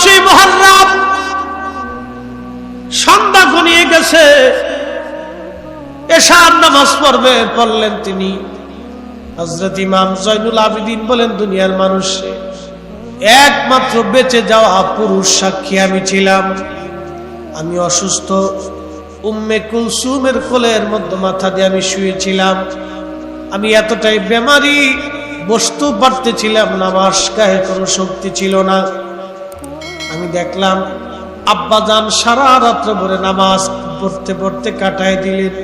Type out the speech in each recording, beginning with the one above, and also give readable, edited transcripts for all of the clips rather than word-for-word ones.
10ই মুহররম সন্ধ্যা ঘনিয়ে গেছে, এশার নামাজ পড়লেন তিনি। হযরত ইমাম জয়নুল আবেদিন বলেন, দুনিয়ার মানুষ একমাত্র বেঁচে যাওয়া পুরুষ সাক্ষী আমি ছিলাম। আমি অসুস্থ, উম্মে কুলসুমের কোলের মধ্যে মাথা দিয়ে আমি শুয়েছিলাম। আমি এতটাই বেমারি, বসতেও পারতেছিলাম না, আমার গায়ে কোনো শক্তি ছিল না। আমি দেখলাম আব্বাজান সারা রাত্র ভরে নামাজ পড়তে পড়তে কাটায় দিলেন,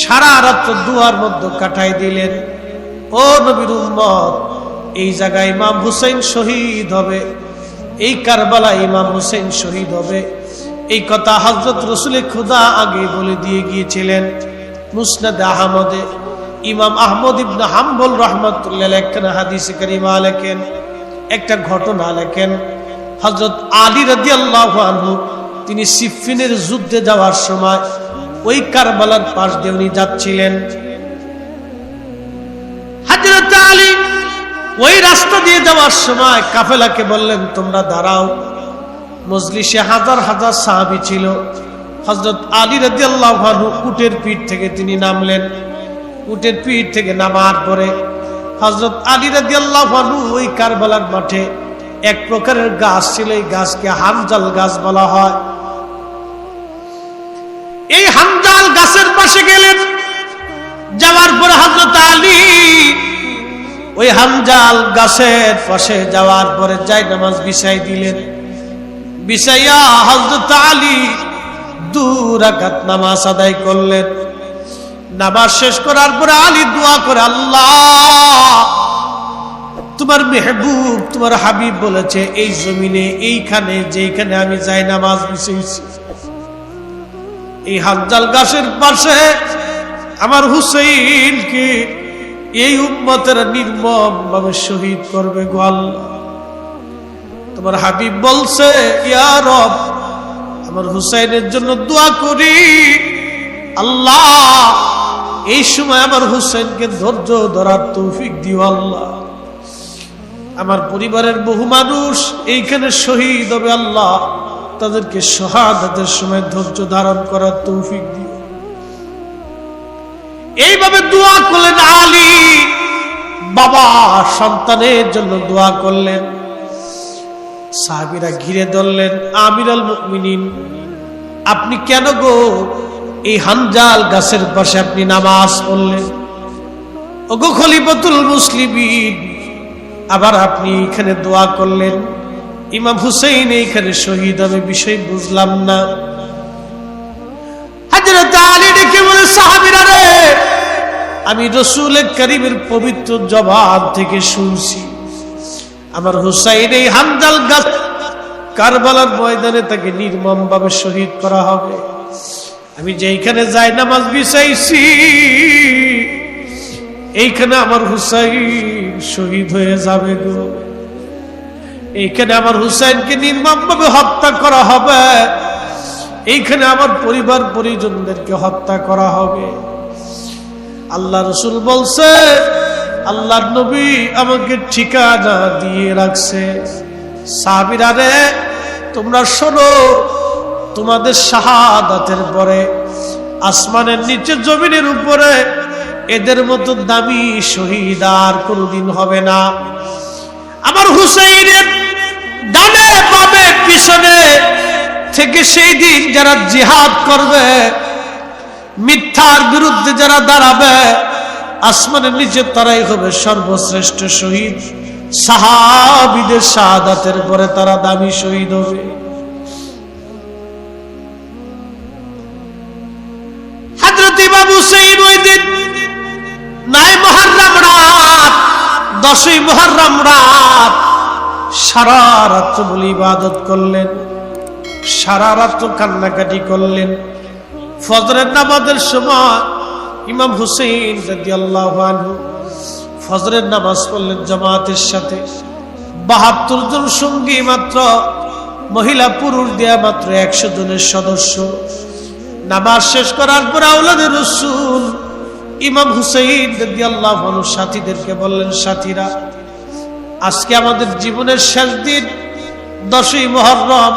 সারা রাত্র দুয়ার মধ্যে কাটায় দিলেন। ও নবীর উম্মত, এই জায়গায় ইমাম হুসাইন শহীদ হবে, এই কারবালায় ইমাম হুসাইন শহীদ হবে, এই কথা হযরত রাসূল খুদা আগে বলে দিয়ে গিয়েছিলেন। মুসনাদ আহমদে ইমাম আহমদ ইবনে হাম্বল রাহমাতুল্লাহ আলাইহি একটা হাদিসে কারিমা লেখেন, একটা ঘটনা লেখেন। হযরত আলী রাদিয়াল্লাহু আনহু তিনি সিফফিনের যুদ্ধে যাওয়ার সময় ওই কারবালার পাশ দিয়ে উনি যাচ্ছিলেন। হযরত আলী ওই রাস্তা দিয়ে যাওয়ার সময় কাফেলাকে বললেন, তোমরা দাঁড়াও। মজলিসে হাজার হাজার সাহাবী ছিল। হযরত আলী রাদিয়াল্লাহু আনহু উটের পিঠ থেকে তিনি নামলেন। উটের পিঠ থেকে নামার পরে হযরত আলী রাদিয়াল্লাহু আনহু ওই কারবালার মাঠে এক প্রকারের গাছ ছিল, এই গাছকে হানজাল গাছ বলা হয়। এই হানজাল গাছের পাশে গেলেন। যাওয়ার পরে হযরত আলী ওই হানজাল গাছের পাশে যাওয়ার পরে জায়নামাজ বিছাই দিলেন। বিছাইয়া হযরত আলী 2 রাকাত নামাজ আদায় করলেন। নামাজ শেষ করার পরে আলী দোয়া করে, আল্লাহ, তোমার মেহবুব, তোমার হাবিব বলেছে এই জমিনে, এইখানে যেখানে আমি জায়নামাজ বিছাইছি, এই হানজাল গাছের পাশে আমার হুসাইনকে এই উম্মতের নির্মম ভাবে শহীদ করবে গো আল্লাহ। তোমার হাবিব বলছে, ইয়া রব, আমার হুসাইনের জন্য দোয়া করি, আল্লাহ এই সময় আমার হুসাইনকে ধৈর্য ধরার তৌফিক দিও আল্লাহ। আমার পরিবারের বহু মানুষ এইখানে শহীদ হবে, আল্লাহ তাদেরকে শাহাদাতের সময় ধৈর্য ধারণ করার তৌফিক দিও। এইভাবে দোয়া করলেন আলী। বাবা সন্তানের জন্য দোয়া করলেন। সাহাবীরা ঘিরে ধরলেন, আমিরুল মুমিনিন, আপনি কেন গো এই হানজাল গাছের পাশে আপনি নামাজ পড়লেন? ওগো খলিফাতুল মুসলিমিন, আবার আপনি এখানে দোয়া করলেন, ইমাম হুসাইন এইখানে শহীদ হবে, বিষয় বুঝলাম না। হযরত আলী ডেকে বলে, সাহাবীরা রে, আমি রাসূল কারীমের পবিত্র জবান থেকে শুনছি আমার হুসাইন এই হানজাল গাছ কারবালার ময়দানে তাকে নির্মম ভাবে শহীদ করা হবে। আমি যেইখানে জায়নামাজ বিছাইছি এইখানে আমার হুসাইন শহীদ হয়ে যাবে গো। এইখানে আমার হুসাইনকে নির্মম ভাবে হত্যা করা হবে, এইখানে আমার পরিবার পরিজনদেরকে হত্যা করা হবে। আল্লাহ রাসূল বলছে, আল্লাহর নবী আমাকে ঠিকানা দিয়ে রাখছে, সাহাবীরা রে তোমরা শোনো, তোমাদের শাহাদাতের পরে আসমানের নিচে জমিনের উপরে এদের মতো দামি শহীদ আর কোনদিন হবে না। আমার হুসাইনের ডানে বামে পিছনে থেকে সেই দিন যারা জিহাদ করবে, মিথ্যার বিরুদ্ধে যারা দাঁড়াবে, আসমানের নিচে তারাই হবে সর্বশ্রেষ্ঠ শহীদ। সাহাবীদের শাহাদাতের পরে তারা দামি শহীদ হবে। হযরত ইমাম হুসাইন ওই দিন 9 মুহররম রাত, 10ই মুহররম রাত সারা রাত বলে ইবাদত করলেন, সারা রাত কান্নাকাটি করলেন। ফজরের নামাজের সময় ইমাম হুসাইন রাদিয়াল্লাহু আনহু ফজরের নামাজ পড়লেন জামাতের সাথে। 72 জন সঙ্গী মাত্র, মহিলা পুরুষ দেয়া মাত্র 100 জনের সদস্য। নামাজ শেষ করার পর আওলাদে রাসূল ইমাম হুসাইন রাদিয়াল্লাহু আনহু সাথীদেরকে বললেন, সাথীরা, আজকে আমাদের জীবনের শেষ দিন, 10ই মুহররম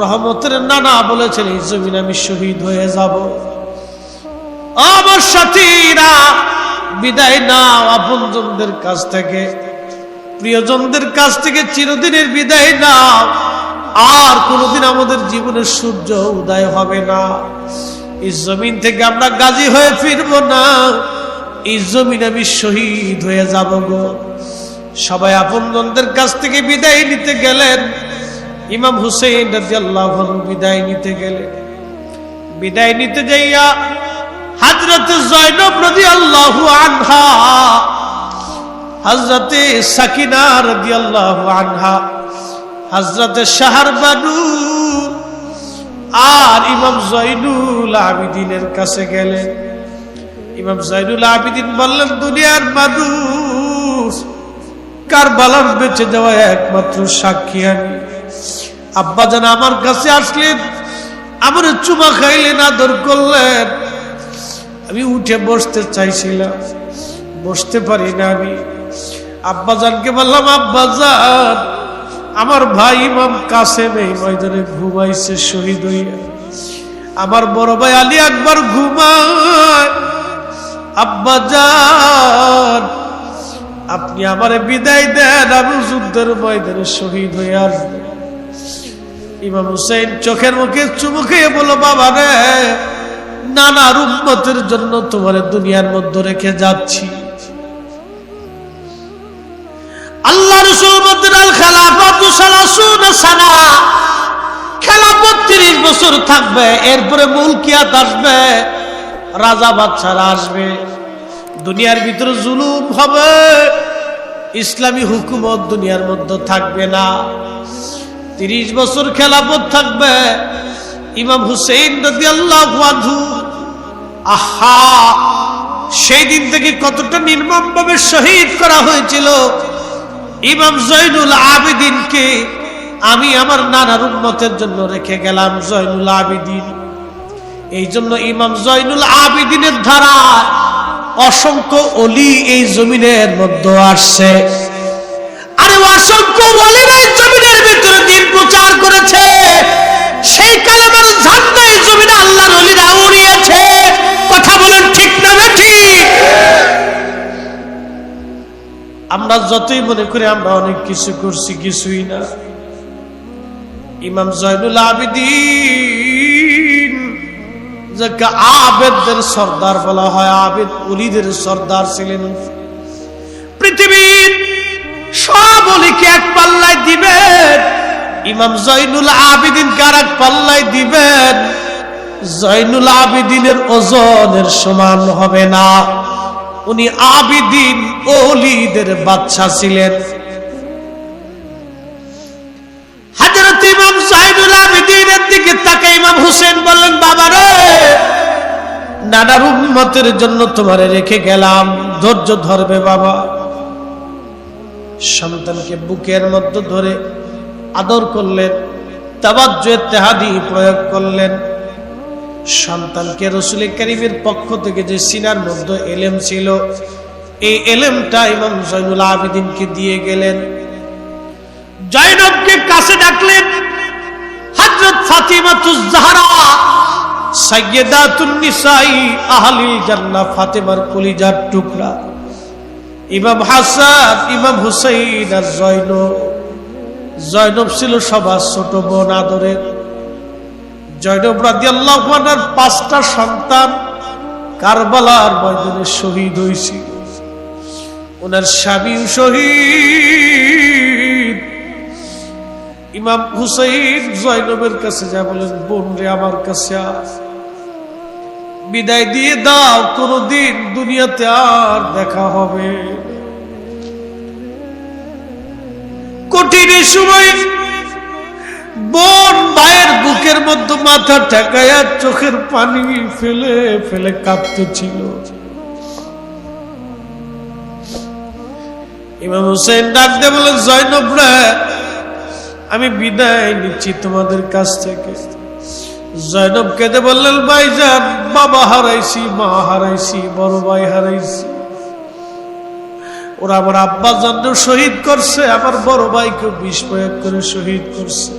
রহমতের নানা বলেছেন এই জমিন আমি শহীদ হয়ে যাব। আমার সাথীরা বিদায় নাও আপনজনদের কাছ থেকে, প্রিয়জনদের কাছ থেকে চিরদিনের বিদায় নাও। আর কোনোদিন আমাদের জীবনের সূর্য উদয় হবে না। এই জমিন থেকে আমরা গাজী হয়ে ফিরব না, এই জমিন আমি শহীদ হয়ে যাব গো। সবাই আপনজনদের কাছ থেকে বিদায় নিতে গেলেন। ইমাম হুসাইন রাদিয়াল্লাহু আনহু বিদায় নিতে গেলেন। বিদায় নিতে যাইয়া হযরত জয়নব রাদিয়াল্লাহু আনহা, হযরত সাকিনা রাদিয়াল্লাহু আনহা, হযরত শাহরবানু আর ইমাম জয়নুল আবিদিনের কাছে গেলেন। ইমাম জয়নুল আবিদিন বললেন, দুনিয়ার মানুষ, কারবালার বেঁচে যাওয়া একমাত্র সাক্ষী আমি। আব্বাজান আমার কাছে আসলেন, আমার চুমা খাইলেন, আদর করলেন। আমি উঠে বসতে চাইছিলাম, বসতে পারি না। আমি আব্বাজানকে বললাম, আব্বাজান আমার ভাই ইমাম কাসেম এই ময়দানে ঘুমাইছে শহীদ হইয়া, আমার বড় ভাই আলী আকবর ঘুমায়। আব্বাজান আপনি আমারে বিদায় দেন, আমি যুদ্ধের ময়দানে শহীদ হয়ে আসব। ইমাম হুসাইন চোখের মুখে চুমু খেয়ে বলল, বাবা রে, নানার উম্মতের জন্য তোমার দুনিয়ার মধ্যে রেখে যাচ্ছি। আল্লাহ রাসূল বলেন, আল খেলাফাতু 30 সানা, খেলাফত 30 বছর থাকবে, এরপরে মুলকিয়াত আসবে, রাজা বাদশারা আসবে, দুনিয়ার ভিতরে জুলুম হবে, ইসলামী হুকুমত দুনিয়ার মধ্যে থাকবে না। 30 বছর খেলাফত থাকবে। ইমাম হুসাইন রাদিয়াল্লাহু আনহু, আহা, সেই দিন থেকে কতটা নির্মমভাবে শহীদ করা হয়েছিল। ইমাম জয়নুল আবিদিনকে আমি আমার নানার উম্মতের জন্য রেখে গেলাম, জয়নুল আবিদিন। এই জন্য ইমাম জয়নুল আবিদিনের ধারা অসংখ্য ওলি এই জমিনের মধ্যে আসছে। আরে অসংখ্য ওলিরা এই জমিনের ভিতরে দিন প্রচার করেছে। সেই কালেমার ঝান্ডা এই জমিনে আল্লাহর ওলিরা উড়িয়েছে। কথা বলেন ঠিক না ঠিক? আমরা যতই মনে করি আমরা অনেক কিছু করছি, কিছুই না। ইমাম জয়নুল আবিদিন, যাকে আবেদদের সর্দার বলা হয়, আবেদ ওলিদের সর্দার ছিলেন। পৃথিবীর সব ওলিকে এক পাল্লায় দিবেন, ইমাম জয়নুল আবিদিনকে আর এক পাল্লায় দিবেন, জয়নুল আবিদিনের ওজনের সমান হবে না। উনি আবিদিন ওলিদের বাদশা ছিলেন। হযরত ইমাম জয়নুল আবিদিনের দিকে তাকে ইমাম হুসেন বললেন, বাবা রে, নানার উম্মতের জন্য তোমারে রেখে গেলাম, ধৈর্য ধরবে বাবা। সন্তানকে বুকের মধ্যে ধরে আদর করলেন, তাওয়াজ্জুহ ইত্তেহাদি প্রয়োগ করলেন। সন্তানকে রাসূল কারীমের পক্ষ থেকে যে সিনার মধ্যে ইলম ছিল, এই ইলমটা ইমাম জয়নুল আবিদিনকে দিয়ে গেলেন। জয়নবকে কাছে ডাকলেন। হযরত ফাতিমাতুজ জাহরা, সাইয়্যিদাতুন নিসাই আহলিল জান্নাহ, ফাতেমার কলিজার টুকরা, ইমাম হাসান, ইমাম হুসাইন আর জয়নব। জয়নব ছিল সবার ছোট বোন আদরের। জয়নব রাদিয়াল্লাহু আনহার 5টা সন্তান কারবালার ময়দানে শহীদ হয়েছিল। ওনার স্বামী শহীদ। ইমাম হুসাইন জয়নবের কাছে যা বলেন, বোন রে, আমার কাছে বিদায় দিয়ে দাও, কোনদিন দুনিয়াতে আর দেখা হবে। কঠিন সময় বোন ভাইয়ের বুকের মধ্যে মাথা ঠেকায়া চোখের পানি ফেলে ফেলে কাঁদতেছিল। ইমাম হুসাইন ডাক দিয়ে বলেন, জয়নব রে, আমি বিদায় নিচ্ছি তোমাদের কাছ থেকে। জয়নব কেঁদে বললেন, ভাইজান, বাবা হারাইছি, মা হারাইছি, বড় ভাই হারাইছি, ওরা আমার আব্বা জান শহীদ করছে, আমার বড় ভাইকে বিষ প্রয়োগ করে শহীদ করছে।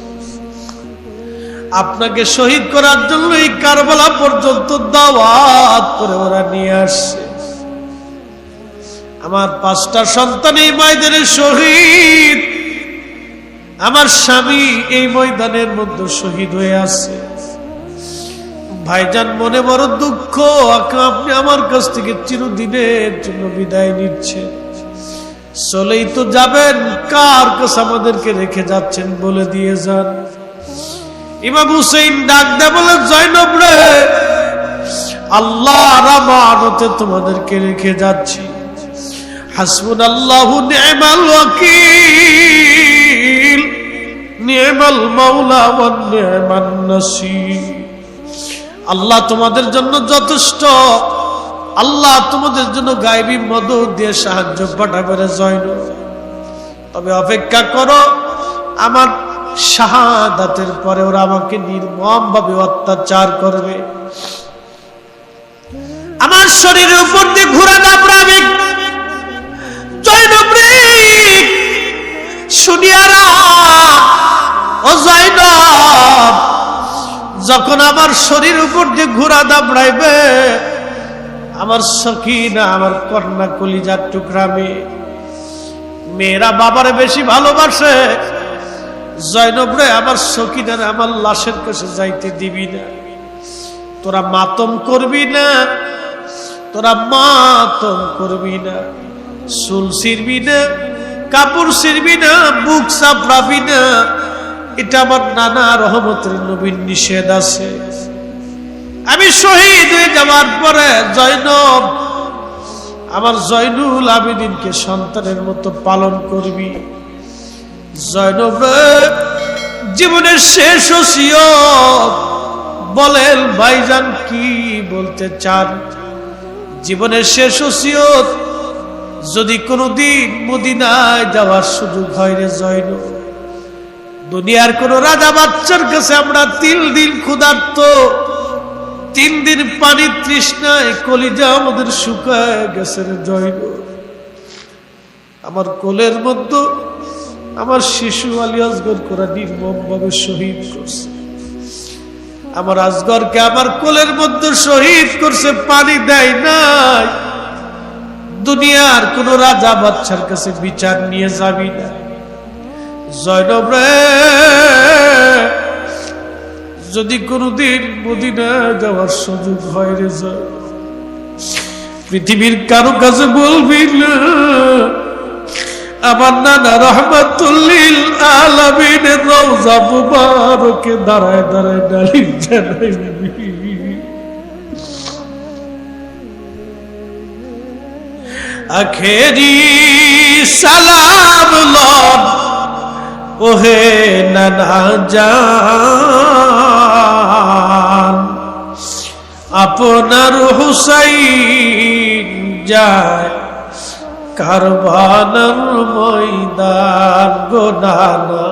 আপনাকে শহীদ করার জন্য এই কারবালা পর্যন্ত দাওয়াত করে ওরা নিয়ে আসছে। আমার 5টা সন্তান এই ময়দানে শহীদ, আমার স্বামী এই ময়দানের মধ্যে শহীদ হয়ে আছে। ভাইজান মনে বড় দুঃখ, আপনি আমার কাছ থেকে চিরদিনের জন্য বিদায় নিচ্ছেন, চলেই তো যাবেন, কার কাছে আমাদেরকে রেখে যাচ্ছেন বলে দিয়ে যান। ইমাম হুসেইন ডাক দেয় বলে, জয়নব রে, আল্লাহর আমানতে তোমাদেরকে রেখে যাচ্ছি। হাসবুনাল্লাহু নি'মাল ওয়াকিল, নি'মাল মাওলা ওয়া নি'মান নাসির। আল্লাহ তোমাদের জন্য যথেষ্ট, আল্লাহ তোমাদের জন্য গায়বী মদদ দিয়ে সাহায্য পাঠাবে জয়নব। তবে অপেক্ষা করো, আমার শাহাদাতের পরে ওরা আমাকে নির্মমভাবে অত্যাচার করবে, আমার শরীরের উপর দিয়ে ঘোড়া দাপড়াবে। জয়নব রে, শুনিয়ারা ও জয়নব, যখন আমার শরীর উপর দিয়ে ঘোড়া দাপড়াইবে, আমার সখিনা, আমার কন্যা কলিজার টুকরা মেয়েরা বাবারে বেশি ভালোবাসে। জয়নব রে, আমার সখিনারে আমার লাশের কাছে যাইতে দিবি না, তোরা মাতম করবি না, তোরা মাতম করবি না, চুল ছিড়বি না, কাপড় ছিড়বি না, বুক চাপড়াবি না, এটা আমার নানা রহমতের নবীর নিষেধ আছে। আমি শহীদ হয়ে যাওয়ার পরে জয়নব, আমার জয়নুল আবেদিনকে সন্তানের মতো পালন করবি। জয়নব রে, জীবনের শেষ ওসিয়ত বলেন ভাইজান, কি বলতে চান? জীবনের শেষ ওসিয়ত, যদি কোনোদিন মদিনায় যাওয়ার সুযোগ হয় রে জয়নব, দুনিয়ার কোন রাজা বাচ্চার কাছে আমরা 3 দিন ক্ষুধার্ত, 3 দিন পানি তৃষ্ণায় কলিজা আমাদের শুকায় গেছে রে জয়নব। আমার কোলের মধ্যে আমার শিশু আলী আসগর করা নির্মম ভাবে শহীদ করছে। আমার আসগরকে আমার কোলের মধ্যে শহীদ করছে, পানি দেয় নাই। দুনিয়ার কোন রাজা বাচ্চার কাছে বিচার নিয়ে যাবি না জয়নব রে, যদি কোনদিন মদিনা যাওয়ার সুযোগ হয় রে জয়নব, পৃথিবীর কারো কাছে বলবি না আমার নানা রহমাতুল্লিল আলামিনের রওজা মুবারকে দাঁড়ায় দাঁড়ায় ডালিম জানাইবি। আখেরি সালাম লন ওহে নানা জান, আপনার হুসাইন যায় কারবালার ময়দান গো নানা,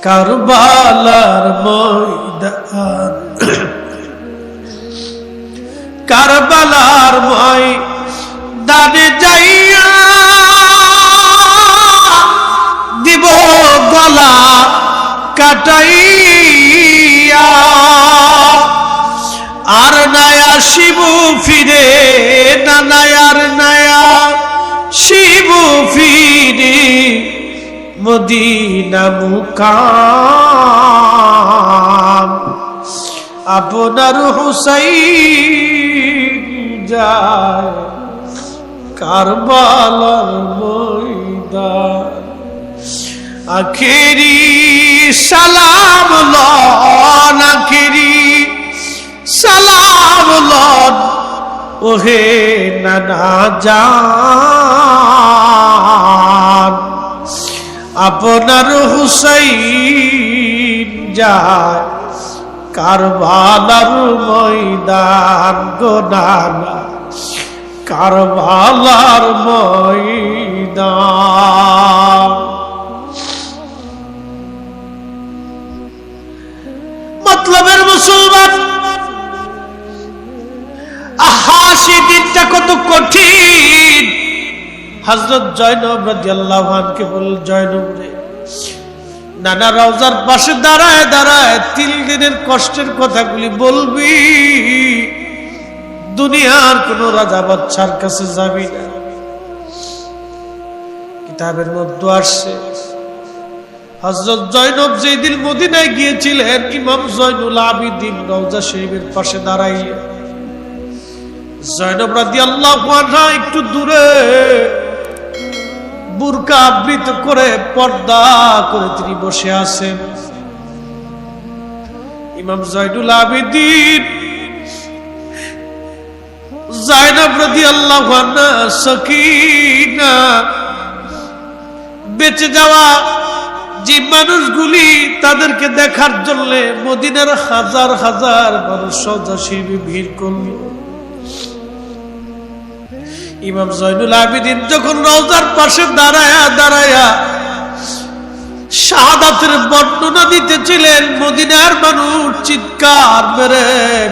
কারবালার ময়দান, কারবালার ময়দানে যাইয়া দিব গলা কাটাইয়া, আর নায়া শিব ফিরে না, নায়ার নায়া শিব ফিরে মদিনা মুকাম, আপনার হুসাইন যায় কারবালার ময়দান। আখেরি সালাম লন, আখেরি সালাম লন ওহে নানা জান, আপনার হুসাইন যায় কারবালার ময়দান গো নানা, কারবালার ময়দান। মতলবের মুসলমান, আহা সেই দিনটা কত কঠিন, হযরত জয়নব রাদিয়াল্লাহু আনহাকে বলল, জয়নব রে, নানা রওজার পাশে দাঁড়ায় দাঁড়ায় 3 দিনের কষ্টের কথাগুলি বলবি, দুনিয়ার কোন রাজা বাদশার কাছে যাবি না। কিতাবের মধ্যে আসছে হযরত জয়নব যেদিন মদিনায় গিয়েছিলেন, ইমাম জয়নুল আবিদিন রওজা শরীফের পাশে দাঁড়াইলেন। জয়নব রাদিয়াল্লাহু আনহা একটু দূরে বুরকা আবৃত করে পর্দা করে তিনি বসে আছেন। ইমাম জয়নুল আবিদিন জয়নব রাদিয়াল্লাহু আনহা সকিনা বেঁচে যাওয়া যে মানুষগুলি তাদেরকে দেখার জন্য মদিনার হাজার হাজার মানুষ রওজা শরীফে ভিড় করল। ইমাম জয়নুল আবিদিন যখন রওজার পাশে দাঁড়ায়া দাঁড়ায়া শাহাদাতের বর্ণনা দিতেছিলেন, মদিনার মানুষ চিৎকার মেরে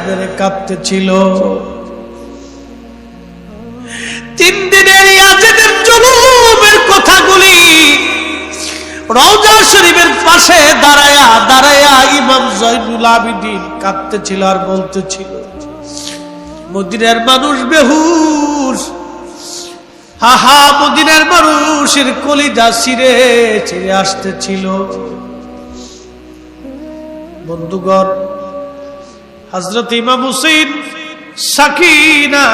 মেরে কাঁদতেছিল। 3 দিনের ইয়াজিদের জুলুমের কথাগুলি রওজা শরীফের পাশে দাঁড়ায়া দাঁড়ায়া ইমাম জয়নুল আবিদিন কাঁদতেছিল আর বলতেছিল, মদিনার মানুষ বেহুশ, হাহা, মদিনার মানুষের কলিজা ছিঁড়ে ছিঁড়ে আসতেছিল। বন্ধুগণ, হযরত ইমাম হুসাইন সাকিনা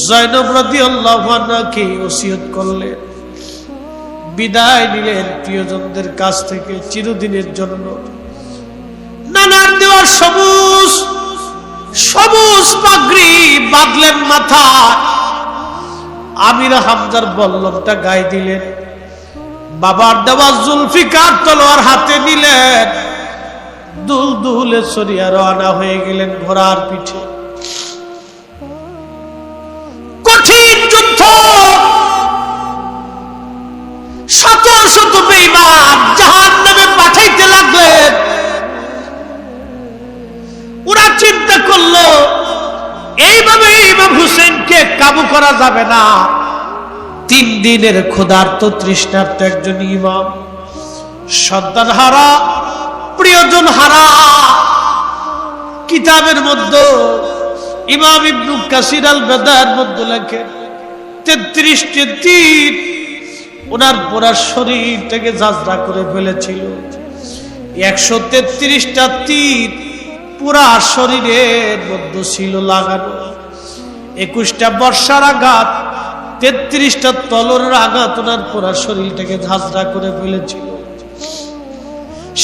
জয়নব রাদিয়াল্লাহু আনহাকে ওসিয়ত করলেন, বিদায় নিলেন প্রিয়জনদের কাছ থেকে চিরদিনের জন্য। নানার দেওয়ার সবুজ সবুজ পাগড়ি বাঁধলেন মাথায়, আমির হামজার বল্লমটা গায়ে দিলেন, বাবার দেওয়া জুলফিকার তলোয়ার হাতে নিলেন, দুল দুলে সরিয়া রওনা হয়ে গেলেন ঘোড়ার পিঠে। কঠিন যুদ্ধ, শত শত বেঈমান জাহান্নামে পাঠাইতে লাগলেন। ওরা চিন্তা করলো এইভাবে ইমাম হুসেনকে কাবু করা যাবে না। 3 দিনের ক্ষুধার্ত তৃষ্ণার্ত একজন ইমাম, সন্তান হারা, প্রিয়জন হারা। কিতাবের মধ্যে ইমাম ইবনু কাসির আল বাদার মধ্যে লেখেন 33টি তীর ওনার পুরা শরীরটাকে ঝাঁঝরা করে ফেলেছিল। 133টা তীর পুরা শরীরের মধ্যে ছিল লাগানো। 21টা বর্ষার আঘাত, 33টা তলোয়ারের আঘাত ওনার পুরা শরীরটাকে ঝাঁঝরা করে ফেলেছিল।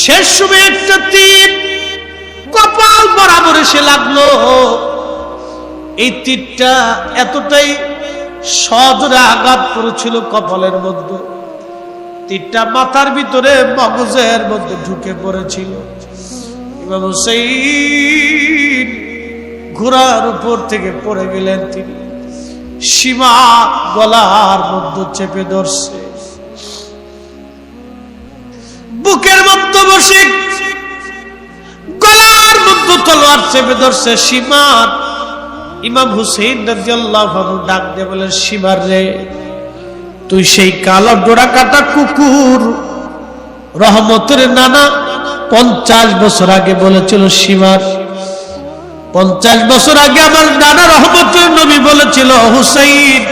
শেষ সময় একটা তীর কপাল বরাবর এসে লাগলো। এই তীরটা এতটাই সজোরে আঘাত করেছিল কপালের মধ্যে, তীরটা মাথার ভিতরে মগজের মধ্যে ঢুকে পড়েছিল। ইমাম হুসাইন ঘোড়ার উপর থেকে পড়ে গেলেন, তিনি সীমা গলার মধ্যে চেপে ধরছে, বুকের মধ্যে বসে গলার মধ্যে তলোয়ার চেপে ধরছে সীমা। ইমাম হুসাইন রাদিয়াল্লাহু আনহু ডাক দিয়ে বলেন, সীমার রে, তুই সেই কালো ডোরা কাটা কুকুর রহমতের নানা 50 বছর আগে বলেছিল। সীমার 50 বছর আগে আমার নানা রহমতের নবী বলেছিল, হুসাইন,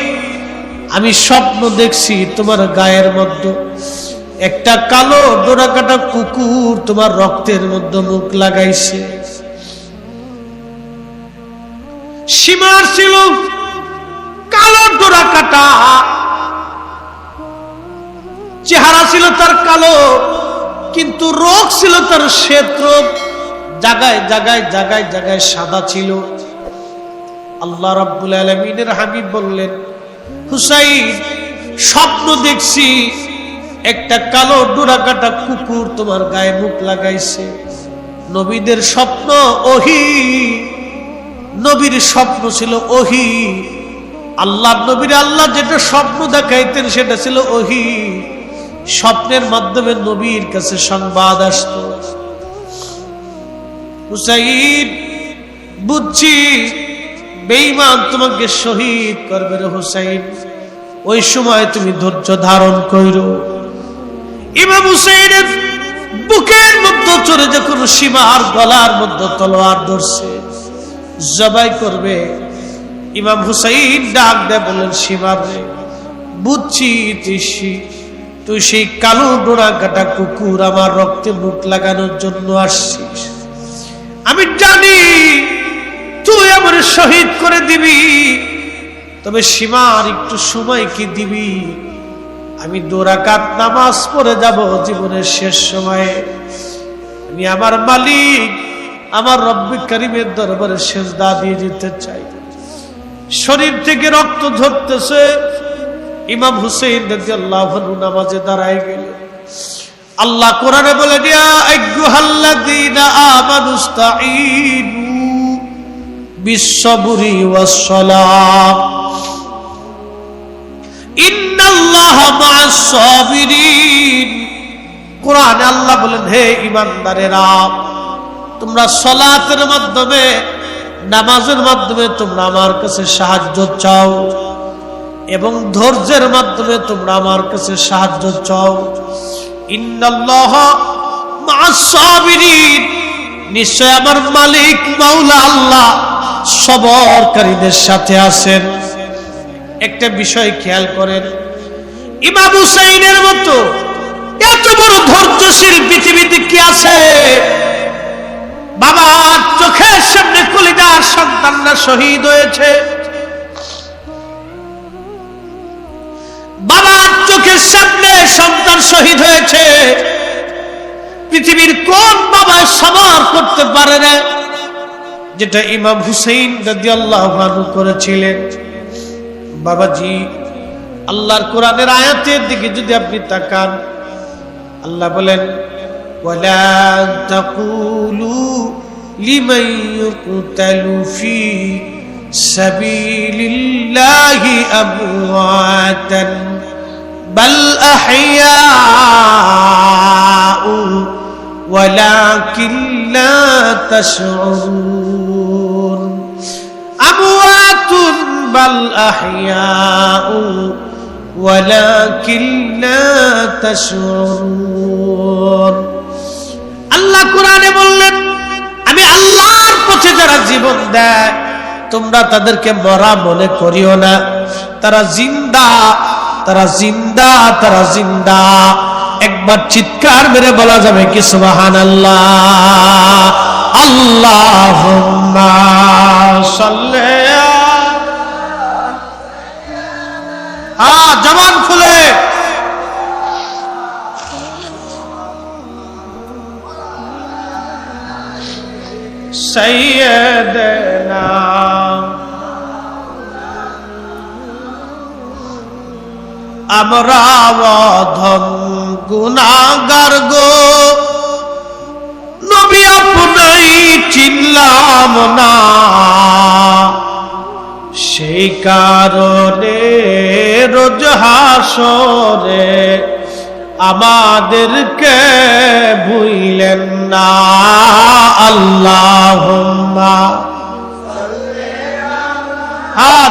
আমি স্বপ্ন দেখছি তোমার গায়ের মধ্যে একটা কালো ডোরা কাটা কুকুর তোমার রক্তের মধ্যে মুখ লাগাইছে। সীমার ছিল কালো ডোরা কাটা, চেহারা ছিল তার কালো, কিন্তু রোগ ছিল তার শ্বেত রোগ, জায়গায় জায়গায় জায়গায় জায়গায় সাদা ছিল। আল্লাহ রাব্বুল আলামিনের হাবিব বললেন, হুসাইন, স্বপ্ন দেখছি একটা কালো ডোরা কাটা কুকুর তোমার গায়ে মুখ লাগাইছে। নবীদের স্বপ্ন ওহী, নবীর স্বপ্ন ছিল ওহী। আল্লাহ নবীর আল্লাহ যেটা স্বপ্ন দেখাইতেন সেটা ছিল ওহী। স্বপ্নের মাধ্যমে নবীর কাছে সংবাদ আসতো। হুসাইন, বুঝছি বেঈমান তোমাকে শহীদ করবে রে হুসাইন, ওই সময় তুমি ধৈর্য ধারণ কইরো। ইমাম হুসাইনের বুকের মধ্যে চড়ে যখন সীমার গলার মধ্যে তলোয়ার ধরছে, জবাই করবে, ইমাম হুসাইন ডাক দেয় বলেন, সীমার রে, বুঝছি তুই সেই কালো ডোরা কাটা কুকুর আমার রক্তে মুখ লাগানোর জন্য আসছিস। আমি জানি তুই আমার শহীদ করে দিবি, তবে সীমার একটু সময় কি দিবি? আমি 2 রাকাত নামাজ পড়ে যাব জীবনের শেষ সময়ে। আমি আমার মালিক, আমার রব্বি কারীমের দরবারে সেজদা দিয়ে দিতে চাই। শরীর থেকে রক্ত ঝরতেছে। ইমাম হুসাইন রাদিয়াল্লাহু আনহু নামাজে দাঁড়ায় গেলেন। আল্লাহ কোরআনে বলে, ইয়া আইয়ুহাল্লাযীনা আমানুস্তাঈনু বিস-সাবরি ওয়াস-সালাহ ইন্নাল্লাহা মা'আস-সাবিরিন। কোরআনে আল্লাহ বলেন, হে ঈমানদারেরা, তোমরা সালাতের মাধ্যমে, নামাজের মাধ্যমে তোমরা আমার কাছে সাহায্য চাও এবং ধৈর্যের মাধ্যমে তোমরা আমার কাছে সাহায্য চাও। ইন্নাল্লাহা মা'আস-সাবিরিন, নিশ্চয় আমার মালিক মাওলা আল্লাহ সবরকারীদের সাথে আছেন। একটা বিষয় খেয়াল করেন, ইমাম হুসাইনের মতো এত বড় ধৈর্যশীল পৃথিবীতে কি আছে? বাবার চোখের সামনে কলিজার সন্তানরা শহীদ হয়েছে। বাবার চোখের সামনে সন্তান শহীদ হয়েছে। পৃথিবীর কোন বাবা সবর করতে পারে না যেটা ইমাম হুসাইন রাদিয়াল্লাহু আনহু করেছিলেন? বাবাজি, আল্লাহর কোরআনের আয়াতের দিকে যদি আপনি তাকান, আল্লাহ বলেন, ওয়ালা তাকুলু লিমান ইউকতালু ফি সাবিলিল্লাহি আমওয়াতান বাল আহইয়াউ ওয়ালাকিন লা তাশউরুন। আমওয়াতুন বাল আহইয়াউ ওয়ালাকিন লা তাশউরুন। আল্লাহ কোরআনে বললেন, আমি আল্লাহর পথে যারা জীবন দেয় তোমরা তাদেরকে মরা মনে করিও না। তারা জিন্দা, তারা জিন্দা, তারা জিন্দা। একবার চিৎকার মেরে বলা যাবে কি সুবহানাল্লাহ? আল্লাহুম্মা সাল্লি। জবান খুলে সাইয়্যিদানা আমরা অধম গুনাহগার গো, নবী আপনাই চিনলাম না, সেই কারণে রোজ হাসরে আমাদেরকে ভুইলেন না। আল্লাহুম্মা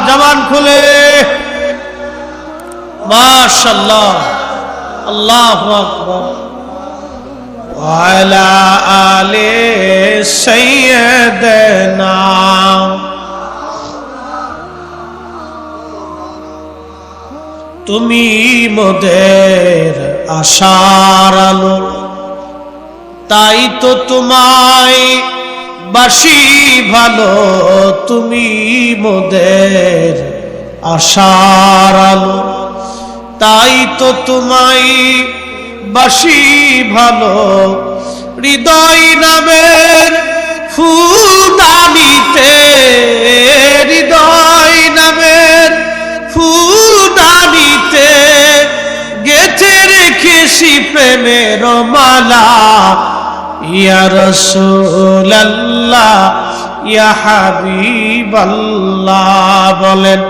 জবান খুলে মাশাআল্লাহ, আল্লাহু আকবার। ওয়ালা আলে সাইয়্যিদানা। তুমি মোদের আশার আলো, তাই তো তোমায় বাসি ভালো। তুমি মোদের আশার আলো, তাই তো তোমায় বাসি ভালো। হৃদয় নামের ফুলদানিতে, হৃদয় নামের ফুলদানিতে গেঁথে রেখেছি প্রেমের মালা। ইয়া রাসূলুল্লাহ, ইয়া হাবিবাল্লাহ, বলেন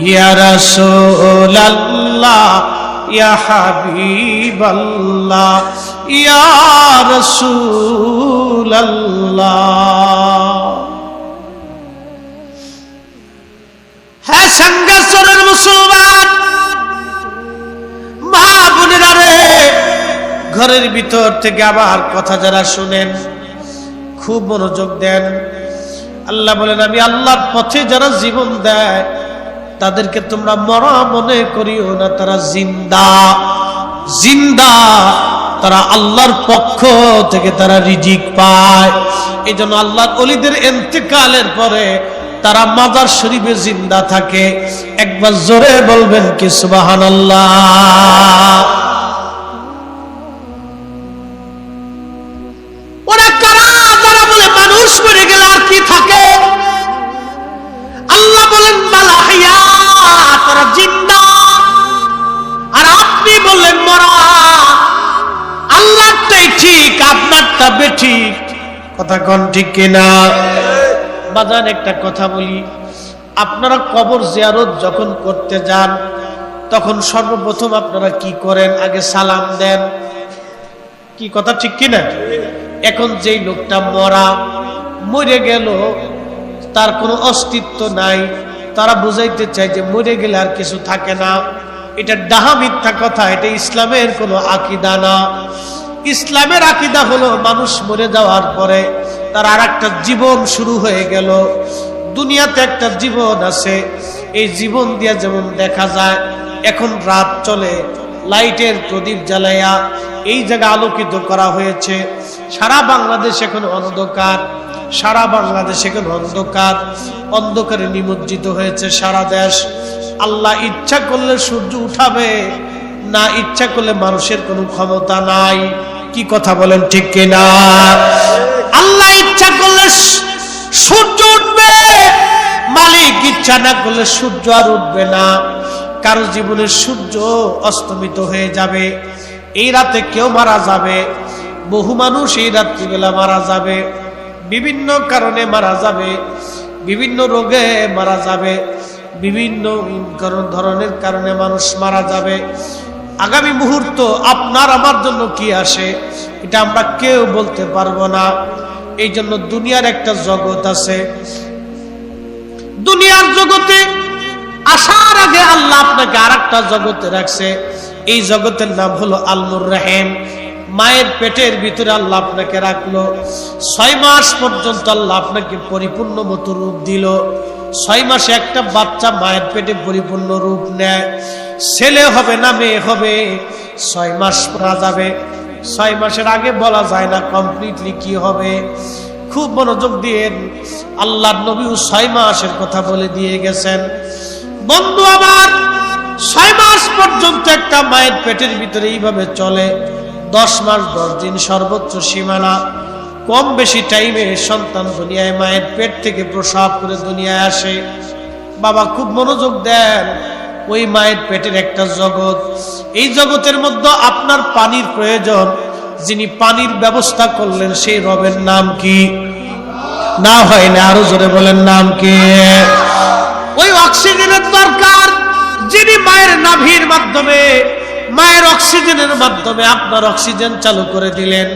ইয়া রাসূলুল্লাহ, ইয়া হাবিবাল্লাহ, ইয়া রাসূলুল্লাহ। হ্যাঁ, সাঙ্গাসরের মুসলমান, ঘরের ভিতর থেকে আবার কথা যারা শুনেন খুব মনোযোগ দেন। আল্লাহ বলেন, আমি আল্লাহর পথে যারা জীবন দেয় তাদেরকে তোমরা মরা মনে করিও না, তারা জিন্দা জিন্দা, তারা আল্লাহর পক্ষ থেকে তারা রিজিক পায়। এই জন্য আল্লাহর ওলিদের ইন্তেকালের পরে তারা মাজার শরীফে জিন্দা থাকে। একবার জোরে বলবেন কি সুবহানাল্লাহ। ওরা কারা যারা বলে মানুষ মরে গেলে আর কি থাকে? আল্লাহ বলেন বালাহিয়া, তারা জিন্দা। আর আপনি বললেন মরা। আল্লাহটাই ঠিক, আপনারটা বেঠিক। কথা কোন ঠিক কিনা? বাজান একটা কথা বলি, আপনারা কবর জিয়ারত যখন করতে যান তখন সর্বপ্রথম আপনারা কি করেন? আগে সালাম দেন। কি কথা ঠিক কিনা? এখন যেই লোকটা মরে গেল, তার কোনো অস্তিত্ব নাই, তারা বুঝাইতে চায় যে মরে গেলে আর কিছু থাকে না। এটা ডাহা মিথ্যা কথা, এটা ইসলামের কোনো আকীদা না। ইসলামের আকীদা হলো মানুষ মরে যাওয়ার পরে তার আর একটা জীবন শুরু হয়ে গেল। দুনিয়াতে একটা জীবন আছে, এই জীবন দিয়ে যেমন দেখা যায় এখন রাত চলে, লাইটের প্রদীপ জ্বালাইয়া এই জায়গা আলোকিত করা হয়েছে। সারা বাংলাদেশ এখন অন্ধকার, সারা বাংলাদেশ এখন অন্ধকার, অন্ধকারে নিমজ্জিত হয়েছে সারা দেশ। আল্লাহ ইচ্ছা করলে সূর্য উঠাবে, না ইচ্ছা করলে মানুষের কোনো ক্ষমতা নাই। কি কথা বলেন ঠিক কিনা? আল্লাহ ইচ্ছা করলে সূর্য উঠবে, মালিক ইচ্ছা না করলে সূর্য আর উঠবে না। কারো জীবনের সূর্য অস্তমিত হয়ে যাবে, এই রাতে কেউ মারা যাবে, বহু মানুষ এই রাত্রিবেলা মারা যাবে, বিভিন্ন কারণে মারা যাবে, বিভিন্ন রোগে মারা যাবে, বিভিন্ন ধরনের কারণে মানুষ মারা যাবে। আগামী মুহূর্ত আপনার আমার জন্য কি আসে এটা আমরা কেউ বলতে পারবো না। এই জন্য দুনিয়ার একটা জগৎ আছে, দুনিয়ার জগতে আসার আগে আল্লাহ আপনাকে আর একটা জগতে রাখছে। এই জগতের নাম হলো আলমুর রহিম। মায়ের পেটের ভিতরে আল্লাহ আপনাকে রাখলো, 6 মাস পর্যন্ত আল্লাহ আপনাকে পরিপূর্ণ মতো রূপ দিল। 6 মাসে একটা বাচ্চা মায়ের পেটে পরিপূর্ণ রূপ নেয়। ছেলে হবে না মেয়ে হবে 6 মাস পরা যাবে। 6 মাসের আগে বলা যায় না কমপ্লিটলি কি হবে। খুব মনোযোগ দিয়ে আল্লাহর নবীও 6 মাসের কথা বলে দিয়ে গেছেন। বন্ধু আমার, 6 মাস পর্যন্ত একটা মায়ের পেটের ভিতরে এইভাবে চলে। 10 মাস 10 দিন সর্বোচ্চ সীমানা। কম বেশি টাইমে সন্তান দুনিয়ায় মায়ের পেট থেকে প্রসব করে দুনিয়ায় আসে। বাবা খুব মনোযোগ দেন, ওই মায়ের পেটের একটা জগৎ। এই জগতের মধ্যে আপনার পানির প্রয়োজন, যিনি পানির ব্যবস্থা করলেন সেই রবের নাম কি? না হয় না, আরো জোরে বলেন নাম কি? ওই অক্সিজেনের দরকার, যিনি মায়ের নাভির মাধ্যমে, মায়ের অক্সিজেনের মাধ্যমে আপনার অক্সিজেন চালু করে দিলেন।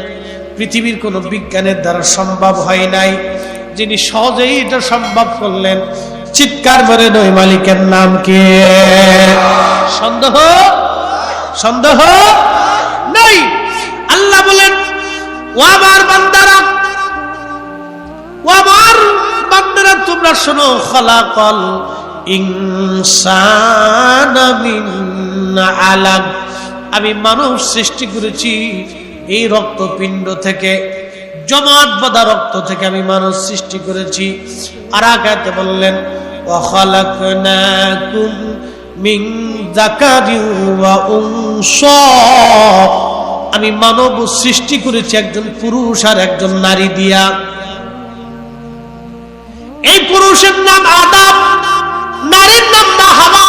পৃথিবীর কোন বিজ্ঞানের দ্বারা সম্ভব হয় নাই, যিনি সহজেই এটা সম্ভব করলেন। চিৎকার করে ওই মালিকের নাম কি? সন্দেহ সন্দেহ নেই। আল্লাহ বলেন, ও আমার বান্দারা, ও আমার বান্দারা তোমরা শোনো, খলাকাল ইনসানা মিন আলাক, আমি মানব সৃষ্টি করেছি এই রক্তপিণ্ড থেকে, জমাট বাঁধা রক্ত থেকে আমি মানুষ সৃষ্টি করেছি। আর আয়াতে বললেন, ওয়া খালাকনাকুম মিন যাকারিন ওয়া উনসা, আমি মানব সৃষ্টি করেছি একজন পুরুষ আর একজন নারী দিয়া। এই পুরুষের নাম আদম, নারীর নাম হাওয়া,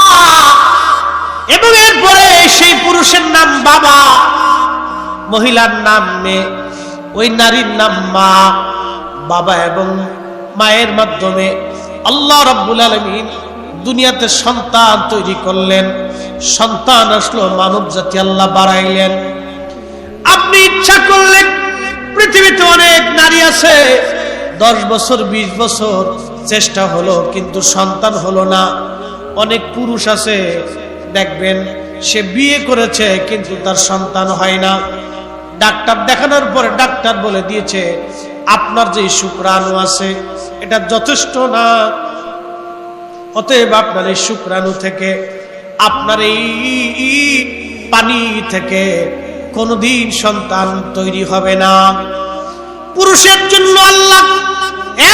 এবং এরপরে সেই পুরুষের নাম বাবা, মহিলার নাম মেয়ে, ওই নারীর নাম মা। বাবা এবং মায়ের মাধ্যমে আল্লাহ রাব্বুল আলামিন দুনিয়াতে সন্তান তৈরি করলেন। সন্তান আসলো, মানব জাতি আল্লাহ বাড়াইলেন। আপনি ইচ্ছা করলে পৃথিবীতে অনেক নারী আছে, 10 বছর 20 বছর চেষ্টা হলো কিন্তু সন্তান হলো না। অনেক পুরুষ আছে দেখবেন সে বিয়ে করেছে কিন্তু তার সন্তান হয় না। ডাক্তার দেখানোর পরে ডাক্তার বলে দিয়েছে আপনার যে শুক্রাণু আছে এটা যথেষ্ট না, অতএব আপনার এই শুক্রাণু থেকে, আপনার এই পানি থেকে কোনদিন সন্তান তৈরি হবে না। পুরুষের জন্য আল্লাহ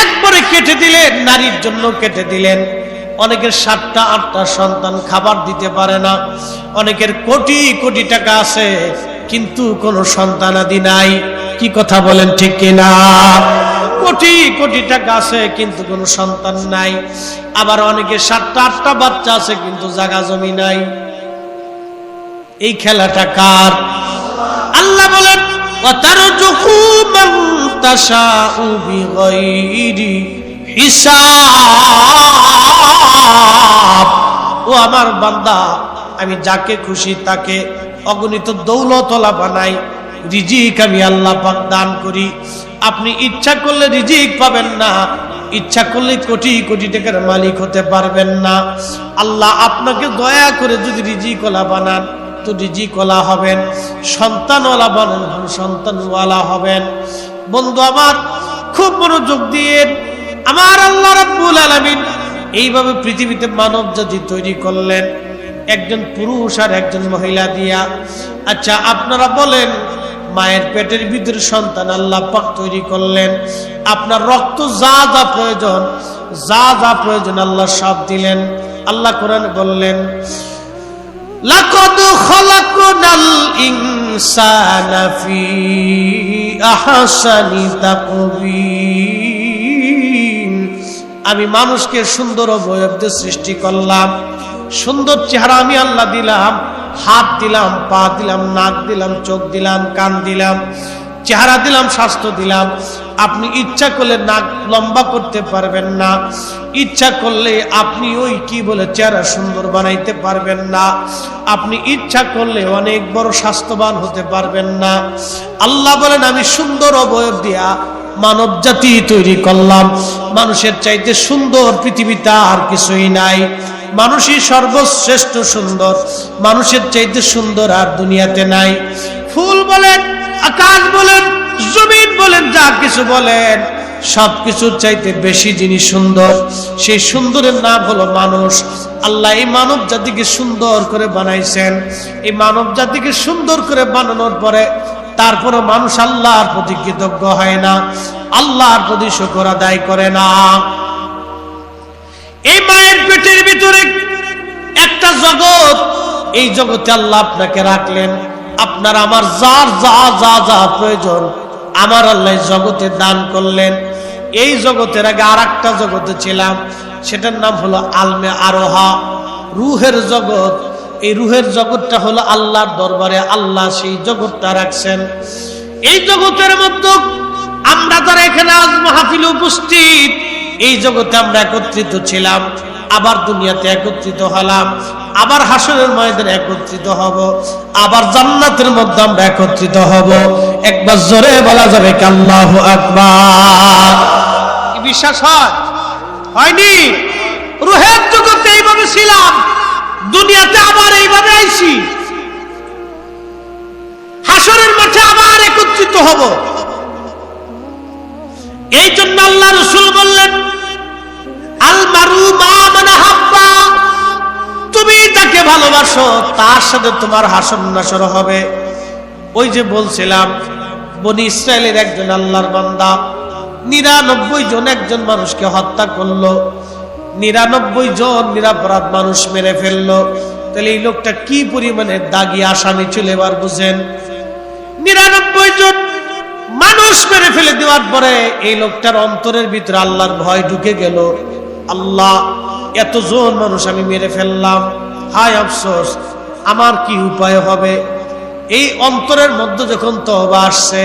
একবারে কেটে দিলেন, নারীর জন্য কেটে দিলেন। অনেকের 7টা 8টা সন্তান খাবার দিতে পারে না, অনেকের কোটি কোটি টাকা আছে কিন্তু কোনো সন্তানাদি নাই। কি কথা বলেন ঠিক কিনা? কোটি কোটি টাকা আছে কিন্তু কোনো সন্তান নাই। আবার অনেকের 7টা 8টা বাচ্চা আছে কিন্তু জায়গা জমি নাই। এই খেলাটা কার? আল্লাহ বলেন ওয়াতারযুকু মান তাশাউ বিগাইরি হিসাব। ও আমার বান্দা, আমি যাকে খুশি তাকে অগণিত দৌলতওয়ালা বানাই, রিজিক আমি আল্লাহ পাক দান করি। আপনি ইচ্ছা করলে রিজিক পাবেন না, ইচ্ছা করলে কোটি কোটি টাকার মালিক হতে পারবেন না। আল্লাহ আপনাকে দয়া করে যদি রিজিকওয়ালা বানান তো রিজিকওয়ালা হবেন, সন্তানওয়ালা বানান সন্তানওয়ালা হবেন। বন্ধু আমার, খুব মনোযোগ দিয়ে, আমার আল্লাহ রাব্বুল আলামিন এইভাবে পৃথিবীতে মানব জাতি তৈরি করলেন, একজন পুরুষ আর একজন মহিলা দিয়া। আচ্ছা আপনারা বলেন, মায়ের পেটের ভিতরে সন্তান আল্লাহ পাক তৈরি করলেন, আপনার রক্ত যা যা প্রয়োজন, যা যা প্রয়োজন আল্লাহ সব দিলেন। আল্লাহ কোরআনে বললেন লাকাদ খালাকনাল ইনসানা ফি আহসানি তাকবীর। আমি মানুষকে সুন্দর অবয়ব দিয়ে সৃষ্টি করলাম, সুন্দর চেহারা আমি আল্লাহ দিলাম, হাত দিলাম, পা দিলাম, নাক দিলাম, চোখ দিলাম, কান দিলাম, চেহারা দিলাম, স্বাস্থ্য দিলাম। আপনি ইচ্ছা করলে নাক লম্বা করতে পারবেন না, ইচ্ছা করলে আপনি ওই কি বলে চেহারা সুন্দর বানাইতে পারবেন না, আপনি ইচ্ছা করলে অনেক বড় স্বাস্থ্যবান হতে পারবেন না। আল্লাহ বলেন আমি সুন্দর অবয়ব দিয়া মানব জাতি তৈরি করলাম। মানুষের চাইতে সুন্দর পৃথিবীতে আর কিছুই নাই, মানুষই সর্বশ্রেষ্ঠ সুন্দর, মানুষের চাইতে সুন্দর আর দুনিয়াতে নাই। ফুল বলেন, আকাশ বলেন, জমিন বলেন, যা কিছু বলেন, সবকিছুর চাইতে বেশি যিনি সুন্দর, সেই সুন্দরের নাম হলো মানুষ। আল্লাহ এই মানব জাতিকে সুন্দর করে বানাইছেন। এই মানব জাতিকে সুন্দর করে বানানোর পরে তারপরে মানুষ আল্লাহর প্রতি কৃতজ্ঞ হয় না, আল্লাহর প্রতি শুকর আদায় করে না। এই মায়ের পেটের ভিতরে একটা জগৎ, এই জগতে আল্লাহ আপনাকে রাখলেন। আপনার আমার যার যা যা যা প্রয়োজন আমার আল্লাহ জগতে দান করলেন। এই জগতের আগে আর একটা জগতে ছিলাম, সেটার নাম হলো আলমে আরোহা, রুহের জগৎ। এই রুহের জগৎটা হলো আল্লাহর দরবারে, আল্লাহ সেই জগৎটা রাখছেন। এই জগতের মধ্যে আমরা যারা এখানে আজ মাহফিলে উপস্থিত, এই জগতে আমরা একত্রিত ছিলাম, আবার দুনিয়াতে একত্রিত হলাম, আবার হাসরের ময়দানে একত্রিত হব, আবার জান্নাতের মধ্যে আমরা একত্রিত হব। একবার জোরে বলা যাবে কি আল্লাহু আকবার? কি বিশ্বাস হয়? হয়নি? রুহের জগতে এইভাবে ছিলাম, দুনিয়াতে আবার এইভাবে আইছি, হাসরের মাঠে আবার একত্রিত হব। এই জন্য আল্লাহ রাসূল বললেন আল মারু মা মান হাব্বা, তুমি যাকে ভালোবাসো তার সাথে তোমার হাসর নাসর হবে। ওই যে বলছিলাম, বনি ইসরায়েলের একজন আল্লাহর বান্দা 99 জন একজন মানুষকে হত্যা করলো, 99 জন নিরপরাধ মানুষ মেরে ফেললো। তাহলে এই লোকটা কি পরিমাণে দাগী আসামি ছিল এবার বুঝেন। 99 জন মানুষ মেরে ফেলে দেওয়ার পরে এই লোকটার অন্তরের ভিতরে আল্লাহর ভয় ঢুকে গেল। আল্লাহ, এতজন মানুষ আমি মেরে ফেললাম, হায় আফসোস, আমার কি উপায় হবে? এই অন্তরের মধ্যে যখন তওবা আসছে,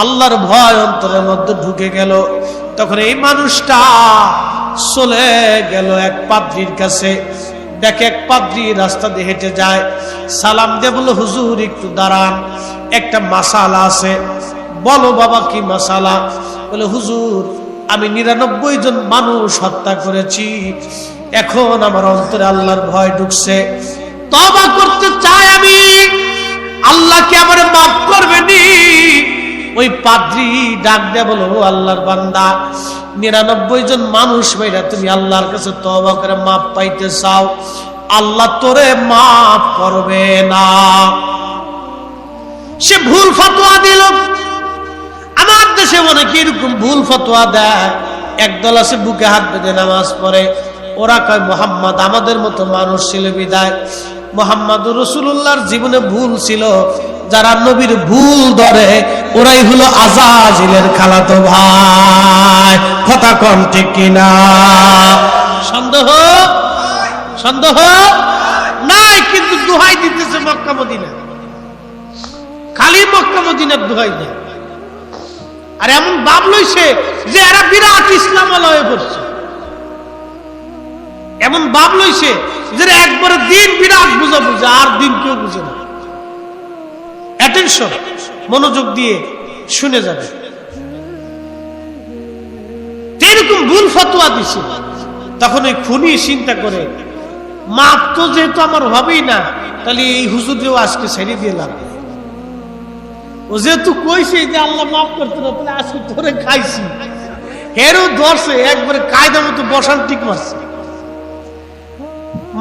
আল্লাহর ভয় অন্তরের মধ্যে ঢুকে গেল, তখন এই মানুষটা চলে গেল এক পাদ্রীর কাছে। দেখে এক পাদ্রী রাস্তা দিয়ে হেঁটে যায়, সালাম দিয়ে বলল হুজুর একটু দাঁড়ান, একটা মাসালা আছে। বলো বাবা কি মাসালা? বলে হুজুর আমি 99 জন মানুষ হত্যা করেছি, এখন আমার অন্তরে আল্লাহর ভয় ঢুকছে, তওবা করতে চাই আমি, আল্লাহ কি আমারে মাফ করবেনি? ওই পাদ্রী ডাক দেয়া বলো, ও আল্লাহর বান্দা, 99 জন মানুষ মেয়েরা তুমি আল্লাহর কাছে তওবা করে মাপ পাইতে চাও, আল্লাহ তোরে মাপ করবে না। সে ভুল ফতোয়া দিল। আমার দেশে অনেকে এরকম ভুল ফতোয়া দেয়। একদল আছে বুকে হাত বেঁধে নামাজ পড়ে, ওরা কয় মুহাম্মদ আমাদের মতো মানুষ ছিল বিদায় মুহাম্মদুর রাসূলুল্লাহর জীবনে ভুল ছিল। যারা নবীর ভুল ধরে ওরাই হলো আজাজিলের খালাতো ভাই। কথা কোন ঠিক কিনা? সন্দেহ সন্দেহ নাই, কিন্তু দোহাই দিতেছে মক্কা মদিনা, খালি মক্কা মদিনার দোহাই দেয়। আর এমন ভাব লইছে যে এরা বিরাট ইসলাম হয়ে পড়ছে, এমন ভাব লইছে যে একবারে দিন বিরাট বুঝা বুঝে, আর দিন কেউ বুঝে না। অ্যাটেনশন, মনোযোগ দিয়ে শুনে যাবে। এরকম ভুল ফতোয়া দিছে। তখন ওই খুনি চিন্তা করে, মাপ তো যেহেতু আমার হবেই না, তাহলে এই হুজুরেও আজকে ছেড়ে দিয়ে লাভ। ও যেহেতু কইছে যে আল্লাহ মাফ করতে না, তাহলে আজকে ধরে খাইছি, হেরও ধরছে একবারে কায়দা মতো বসান ঠিক মারছে,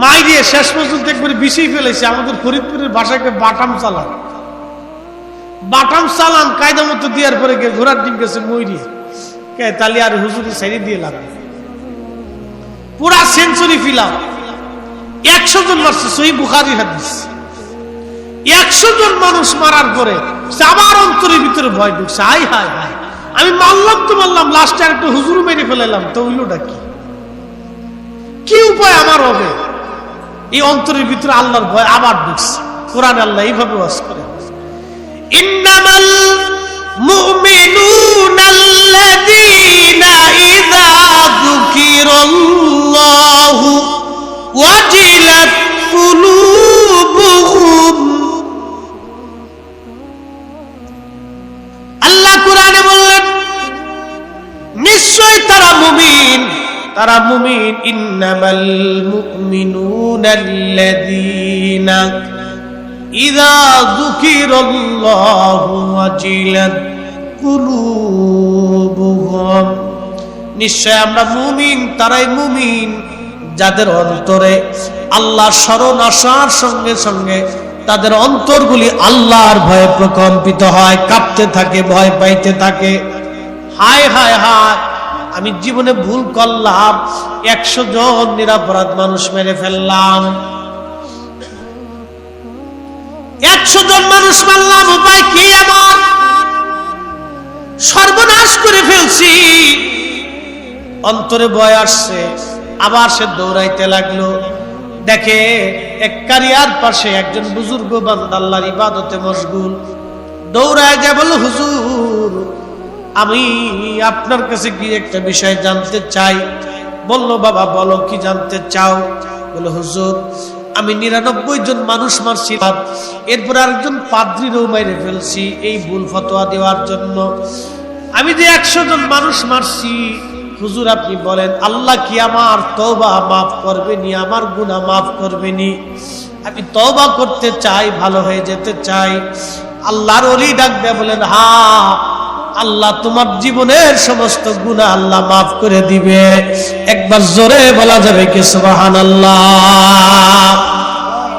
মাই দিয়ে শেষ পর্যন্ত একবারে বিষিয়ে ফেলেছে। আমাদের ফরিদপুরের ভাষাকে বাটাম চালান, বাটাম চালান কায়দা মতো দেওয়ার পরে ঘোড়ার ডিম গেছে ময়ূরি, তাহলে আর হুজুরে ছেড়ে দিয়ে লাভ। পুরা সেঞ্চুরি ফিলাম, 100 জন মারছে, সহিহ বুখারী হাদিস। 100 জন মানুষ মারার পরে আবার অন্তরের ভিতরে ভয় ঢুকছে, হাই হাই হাই, আমি মারলাম তো মারলাম, লাস্টে আর একটা হুজুর মেরে ফেলাইলাম, তো হইলোটা কি উপায় আমার হবে? এই অন্তরের ভিতরে আল্লাহর ভয় আবার ঢুকছে। কোরআন আল্লাহ এইভাবে ওয়াজ করে, ইন্নামাল মুমিনুনাল্লাযীনা ইযা যুকিরাল্লাহু ওয়াজিলাত কুলুবুহুম। আল্লাহ কোরআনে বললেন, নিশ্চয় তারা মুমিন, তারা মুমিন। ইন্নামাল মুমিনুনাল্লাযীনা ইযা যুকিরাল্লাহু ওয়াজিলাত কুলুবুহুম। নিশ্চয় আমরা মুমিন, তারাই মুমিন যাদের অন্তরে আল্লাহর স্মরণ আসার সঙ্গে সঙ্গে তাদের অন্তরগুলি আল্লাহর ভয়ে প্রকম্পিত হয়, কাঁপতে থাকে, ভয় পাইতে থাকে। হায় হায় হায়, আমি জীবনে ভুল করলাম, 100 জন নিরপরাধ মানুষ মেরে ফেললাম, 100 জন মানুষ মারলাম, উপায় কি আমার? সর্বনাশ করে ফেলছি। অন্তরে ভয় আসছে, আবার সে দৌড়াইতে লাগলো। দেখে এক কারিয়ার পাশে একজন বুজুর্গ বান্দা আল্লাহর ইবাদতে মশগুল, দৌড়ায় যায়, বলল, হুজুর আমি আপনার কাছে গিয়ে একটা বিষয় জানতে চাই। বলল, বাবা বলো, কি জানতে চাও? বলে, হুজুর আমি 99 জন মানুষ মারছি, এরপর আরেকজন পাদ্রীরও মেরে ফেলছি এই ভুল ফতোয়া দেওয়ার জন্য। আমি যে 100 জন মানুষ মারছি, হুজুর আপনি বলেন আল্লাহ কি আমার তওবা মাফ করবেনি, আমার গুনাহ মাফ করবেনি? আমি তওবা করতে চাই, ভালো হয়ে যেতে চাই। আল্লাহর ওলি ডাক দেয়া বলেন, হ্যাঁ আল্লাহ তোমার জীবনের সমস্ত গুনাহ আল্লাহ মাফ করে দিবে। একবার জোরে বলা যাবে কি সুবহানাল্লাহ?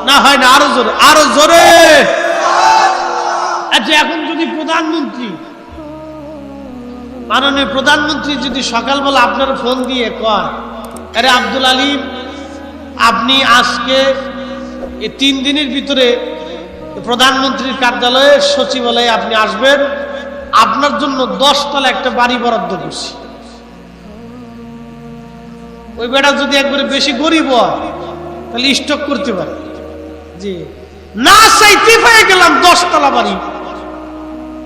না হয় না, আরো জোরে, আরো জোরে। আচ্ছা, এখন যদি প্রধানমন্ত্রী, মাননীয় প্রধানমন্ত্রী যদি সকালবেলা আপনার ফোন দিয়ে কয়, আরে আব্দুল আলীম আপনি আজকে এই 3 দিনের ভিতরে প্রধানমন্ত্রীর কার্যালয়ে সচিবালয়ে আপনি আসবেন, আপনার জন্য 10 তলা একটা বাড়ি বরাদ্দ করছি। ওই বেটা যদি একবারে বেশি গরিব হয় তাহলে স্টক করতে পারে, জি না চাইতে পেয়ে গেলাম 10 তলা বাড়ি,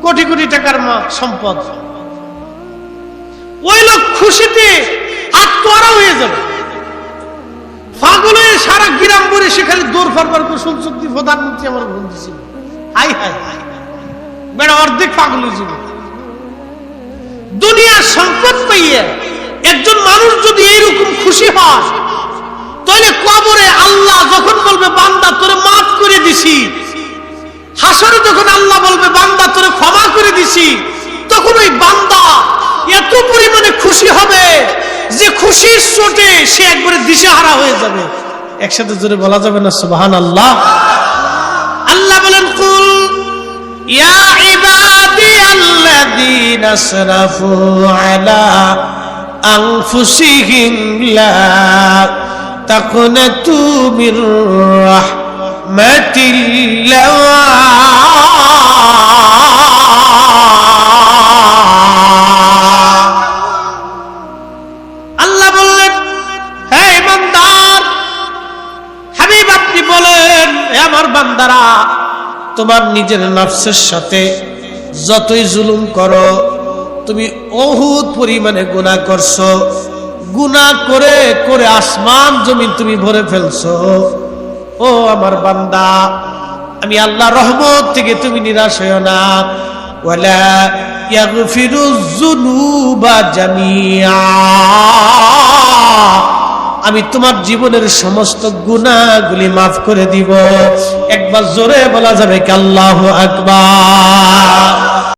কোটি কোটি টাকার সম্পদ। ওই লোক খুশিতে আত্মহারা হয়ে যাবে, পাগল হয়ে সারা গ্রাম ভরে সেখানে দৌড় ফারবার করে সংসদ প্রধানমন্ত্রী আমার বন্ধু ছিল। হাই হাই হাই, বেড়া অর্ধেক পাগল হয়ে যাবে। দুনিয়ার সম্পদ পাইয়ে একজন মানুষ যদি এইরকম খুশি হয়, তাহলে কবরে আল্লাহ যখন বলবে বান্দা তোরে মাফ করে দিছি, হাসরে যখন আল্লাহ বলবে বান্দা তোরে ক্ষমা করে দিছি, খুশি হবে, যে খুশির চোটে সে একবারে দিশেহারা হয়ে যাবে। একসাথে জোরে বলা যাবে না সুবহানাল্লাহ? আল্লাহ বলেন, কুল ইয়া ইবাদিয়াল্লাযীনা আসরাফু আলা আনফুসিহিম লা তাকুনাতু মির রাহমাতিল্লাহ বান্দারা, তোমার নিজের নফসের সাথে যতই জুলুম করো, তুমি অহুত পরিমাণে গুনাহ করছো, গুনাহ করে করে আসমান জমিন তুমি ভরে ফেলছো। ও আমার বান্দা, আমি আল্লাহ রহমত থেকে তুমি নিরাশ হইও না। ওয়ালা ইয়াগফিরুয যুনুবা জামিআ, আমি তোমার জীবনের সমস্ত গুনাহগুলি মাফ করে দিব। একবার জোরে বলা যাবে কি আল্লাহু আকবার?